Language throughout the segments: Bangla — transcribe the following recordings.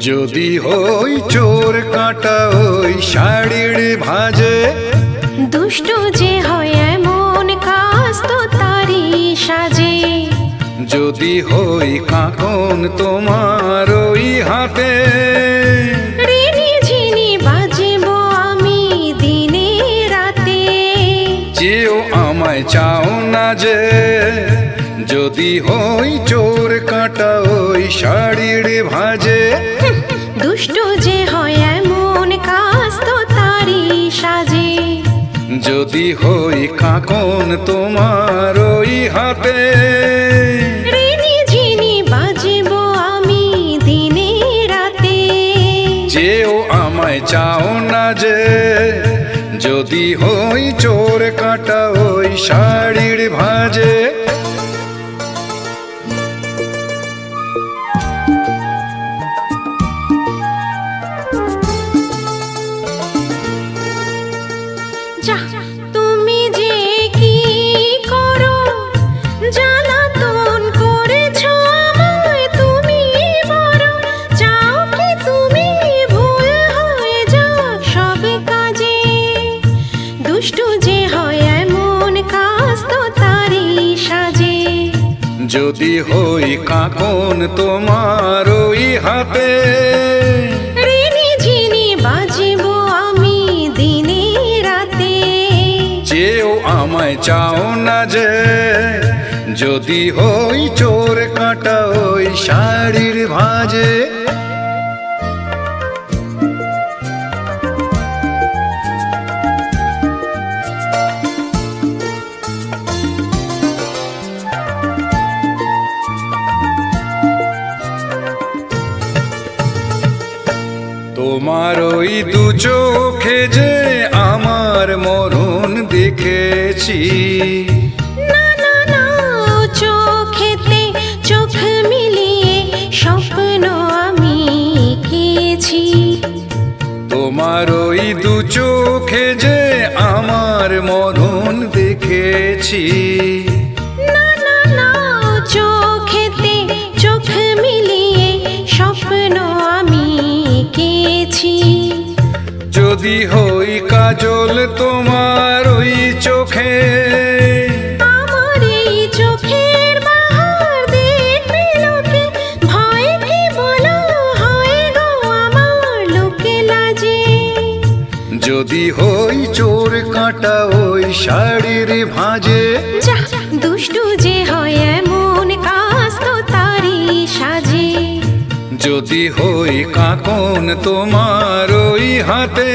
যদি হই চোর কাঁটা ওই শাড়ির ভাজে, দুষ্টু যে হয় এমন কাজ তো তারই সাজে। যদি হই কাঁকন তোমার ওই হাতে, রিনি ঝিনি বাজব আমি দিনে রাতে। যেও আমায় চাও না যে, যদি হই চোর কাঁটা ওই শাড়ির ভাজে। দুষ্টু যে হয় এমন কাজ তো তারই সাজে। যদি হই কাঁকন তোমার ওই হাতে, রিনি ঝিনি বাজব আমি দিনে রাতে। যেও আমায় চাও না যে, যদি হই চোর কাঁটা ওই শাড়ির ভাজে। যা তুমি যে কি করো, জ্বালাতন করেছো আমায় তুমি বড়। চাও কি তুমি ভুল হয়ে যাক সব কাজে। দুষ্টু যে হয় এমন কাজ তো তারই সাজে। যদি হই কাঁকন তোমার ওই হাতে, রিনি ঝিনি বাজব আমি দিনে রাতে। যেও আমায় চাও না যে, যদি হই চোর কাঁটা ওই শাড়ির ভাজে। তোমার ওই দু চোখে যে আমার মরণ দেখেছি। না না না, চোখেতে চোখ মিলিয়ে স্বপ্ন আমি এঁকেছি। তোমার ওই দু চোখে যে আমার মরণ দেখেছি। না না না, চোখেতে চোখ মিলিয়ে স্বপ্ন আমি এঁকেছি। যদি হই কাজল তোমার ওই চোখে, আমার এই চোখের বাহার দেখবে লোকে। ভয় কি বলো হয় গো আমার লোকে লাজে। যদি হই চোর কাঁটা ওই শাড়ির ভাজে। যা দুষ্টু যে হয় এমন কাজ তো তারই সাজে। যদি হই কাঁকন তোমার ওই হাতে,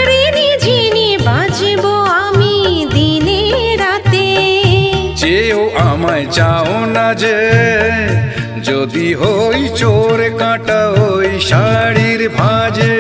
রিনি ঝিনি বাজব আমি দিনে রাতে। যেও আমায় চাও না যে, যদি হই চোর কাঁটা ওই শাড়ির ভাজে।